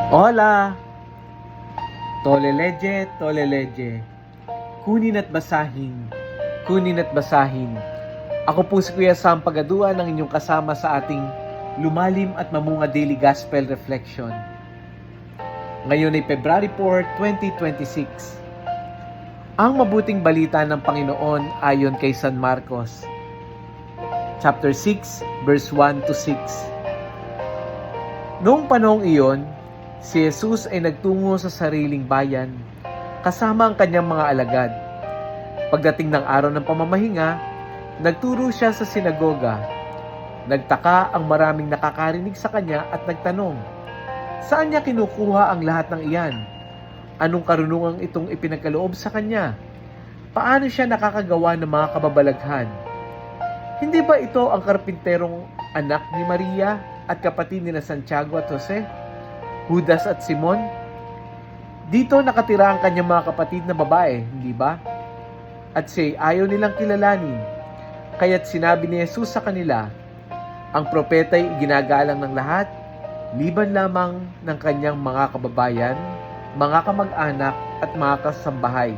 Hola! Toleleje, toleleje. Kunin at basahin. Kunin at basahin. Ako po si Kuya Sam Pagaduan, ang inyong kasama sa ating lumalim at mamunga daily gospel reflection. Ngayon ay February 4, 2026. Ang mabuting balita ng Panginoon ayon kay San Marcos. Chapter 6, verse 1 to 6. Noong panahong iyon, si Jesus ay nagtungo sa sariling bayan kasama ang kanyang mga alagad. Pagdating ng araw ng pamamahinga, nagturo siya sa sinagoga. Nagtaka ang maraming nakakarinig sa kanya at nagtanong, saan niya kinukuha ang lahat ng iyan? Anong karunungang itong ipinagkaloob sa kanya? Paano siya nakakagawa ng mga kababalaghan? Hindi ba ito ang karpinterong anak ni Maria at kapatid nila Santiago at Jose, Judas at Simon? Dito nakatira ang kanyang mga kapatid na babae, hindi ba? At siya ayaw nilang kilalanin. Kaya't sinabi ni Jesus sa kanila, ang propeta ay ginagalang ng lahat, liban lamang ng kanyang mga kababayan, mga kamag-anak at mga kasambahay.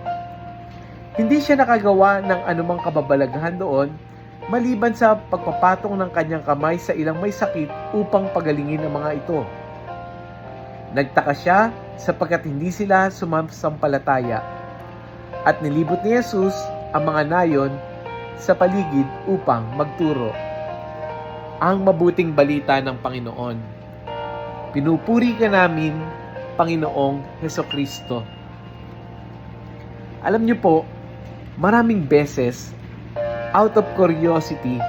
Hindi siya nakagawa ng anumang kababalaghan doon, maliban sa pagpapatong ng kanyang kamay sa ilang may sakit upang pagalingin ang mga ito. Nagtaka siya sapagkat hindi sila sumasampalataya at nilibot ni Jesus ang mga nayon sa paligid upang magturo. Ang mabuting balita ng Panginoon. Pinupuri ka namin, Panginoong Hesukristo. Alam niyo po, maraming beses, out of curiosity,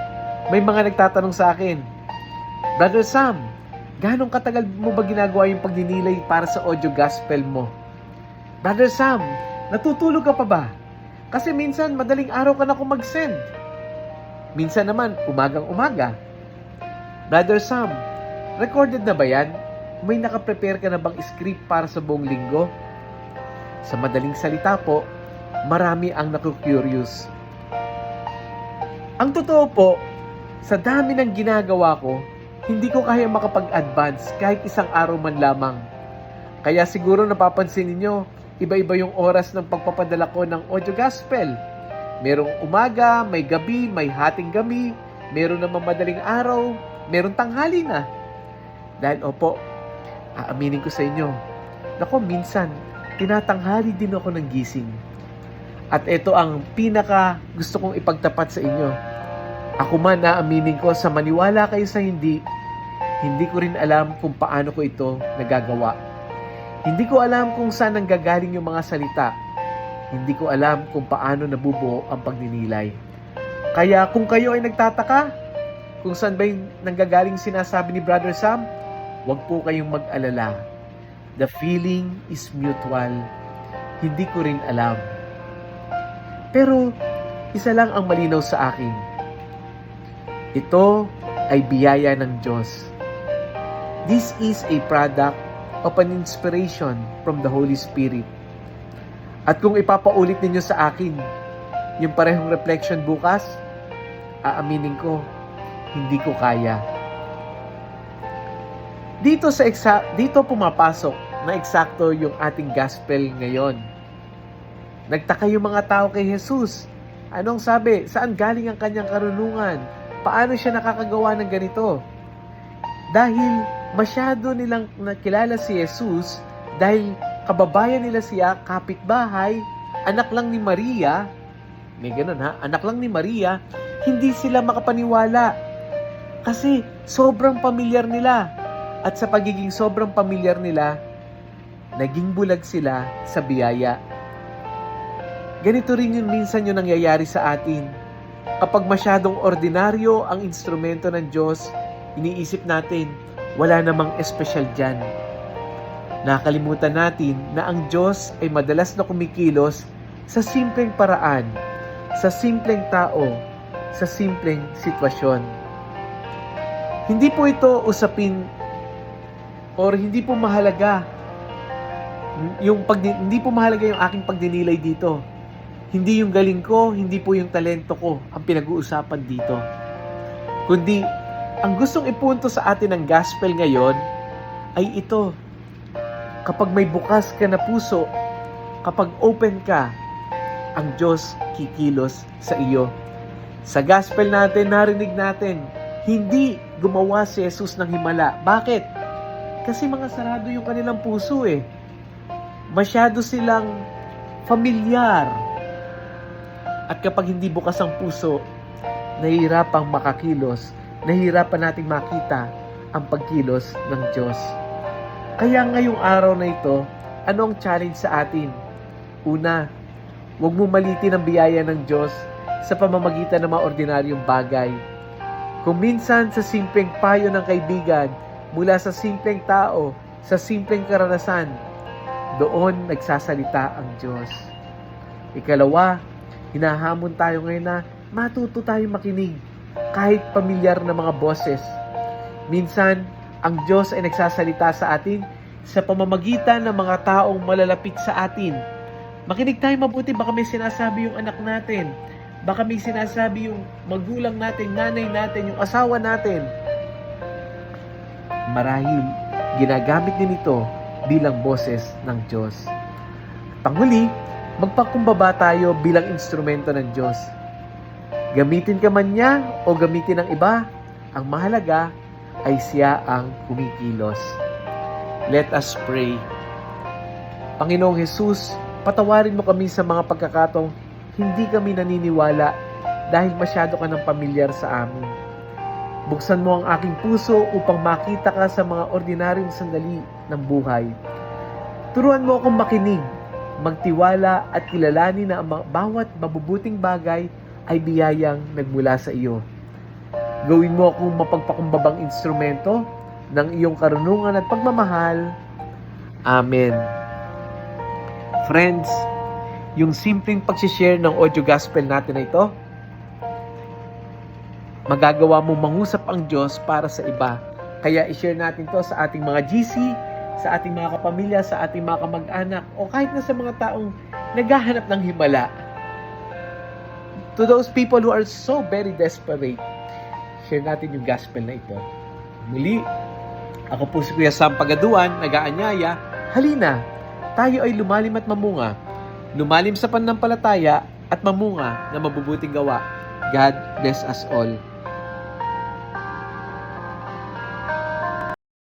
may mga nagtatanong sa akin, Brother Sam, ganong katagal mo ba ginagawa yung pagdinilay para sa audio gospel mo? Brother Sam, natutulog ka pa ba? Kasi minsan madaling araw ka na kung mag-send. Minsan naman umagang-umaga. Brother Sam, recorded na ba yan? May nakaprepare ka na bang script para sa buong linggo? Sa madaling salita po, marami ang naku-curious. Ang totoo po, sa dami ng ginagawa ko, hindi ko kaya makapag-advance kahit isang araw man lamang. Kaya siguro napapansin ninyo, iba-iba yung oras ng pagpapadala ko ng audio gospel. Merong umaga, may gabi, may hating gabi, meron naman madaling araw, meron tanghali na. Dahil opo, aaminin ko sa inyo, nako minsan, tinatanghali din ako ng gising. At ito ang pinaka gusto kong ipagtapat sa inyo. Ako man naaminin ko sa maniwala kayo sa hindi ko rin alam kung paano ko ito nagagawa. Hindi ko alam kung saan nanggagaling yung mga salita. Hindi ko alam kung paano nabubuo ang pagninilay. Kaya kung kayo ay nagtataka, kung saan ba yung nanggagaling sinasabi ni Brother Sam, huwag po kayong mag-alala. The feeling is mutual. Hindi ko rin alam. Pero, isa lang ang malinaw sa akin. Ito ay biyaya ng Diyos. This is a product of an inspiration from the Holy Spirit. At kung ipapaulit ninyo sa akin yung parehong reflection bukas, aaminin ko, hindi ko kaya. Dito pumapasok na eksakto yung ating gospel ngayon. Nagtaka yung mga tao kay Jesus. Anong sabi? Saan galing ang kanyang karunungan? Paano siya nakakagawa ng ganito? Dahil masyado nilang nakilala si Jesus, dahil kababayan nila siya, kapitbahay, anak lang ni Maria, may ganun ha, anak lang ni Maria, hindi sila makapaniwala. Kasi sobrang pamilyar nila. At sa pagiging sobrang pamilyar nila, naging bulag sila sa biyaya. Ganito rin yun minsan yung nangyayari sa atin. Kapag masyadong ordinaryo ang instrumento ng Diyos, iniisip natin, wala namang espesyal dyan. Nakalimutan natin na ang Diyos ay madalas na kumikilos sa simpleng paraan, sa simpleng tao, sa simpleng sitwasyon. Hindi po ito usapin or hindi po mahalaga hindi po mahalaga yung aking pagdinilay dito. Hindi yung galing ko, hindi po yung talento ko ang pinag-uusapan dito. Kundi, ang gustong ipunto sa atin ng gospel ngayon ay ito. Kapag may bukas ka na puso, kapag open ka, ang Diyos kikilos sa iyo. Sa gospel natin, narinig natin, hindi gumawa si Jesus ng himala. Bakit? Kasi mga sarado yung kanilang puso eh. Masyado silang familiar. At kapag hindi bukas ang puso, nahihirapang makakilos, nahihirapan nating makita ang pagkilos ng Diyos. Kaya ngayong araw na ito, ano ang challenge sa atin? Una, huwag mo malitin ang biyaya ng Diyos sa pamamagitan ng mga ordinaryong bagay. Kung minsan sa simpleng payo ng kaibigan, mula sa simpleng tao, sa simpleng karanasan, doon nagsasalita ang Diyos. Ikalawa, hinahamon tayo ngayon na matuto tayong makinig kahit pamilyar na mga boses. Minsan, ang Diyos ay nagsasalita sa atin sa pamamagitan ng mga taong malalapit sa atin. Makinig tayo mabuti, baka may sinasabi yung anak natin, baka may sinasabi yung magulang natin, nanay natin, yung asawa natin. Marahil, ginagamit din ito bilang boses ng Diyos. Panghuli, magpakumbaba tayo bilang instrumento ng Diyos. Gamitin ka man niya o gamitin ng iba, ang mahalaga ay siya ang kumikilos. Let us pray. Panginoong Jesus, patawarin mo kami sa mga pagkakataong hindi kami naniniwala dahil masyado ka ng pamilyar sa amin. Buksan mo ang aking puso upang makita ka sa mga ordinaryong sandali ng buhay. Turuan mo akong makinig, magtiwala at kilalanin na ang bawat mabubuting bagay ay biyayang nagmula sa iyo. Gawin mo akong mapagpakumbabang instrumento ng iyong karunungan at pagmamahal. Amen. Friends, yung simpleng pag-share ng audio gospel natin na ito, magagawa mo mangusap ang Diyos para sa iba. Kaya i-share natin to sa ating mga GC, sa ating mga kapamilya, sa ating mga kamag-anak, o kahit na sa mga taong naghahanap ng himala. To those people who are so very desperate, share natin yung gospel na ito. Muli, ako po si Kuya Sam Pagaduan, nag-aanyaya, halina, tayo ay lumalim at mamunga. Lumalim sa pananampalataya at mamunga na mabubuting gawa. God bless us all.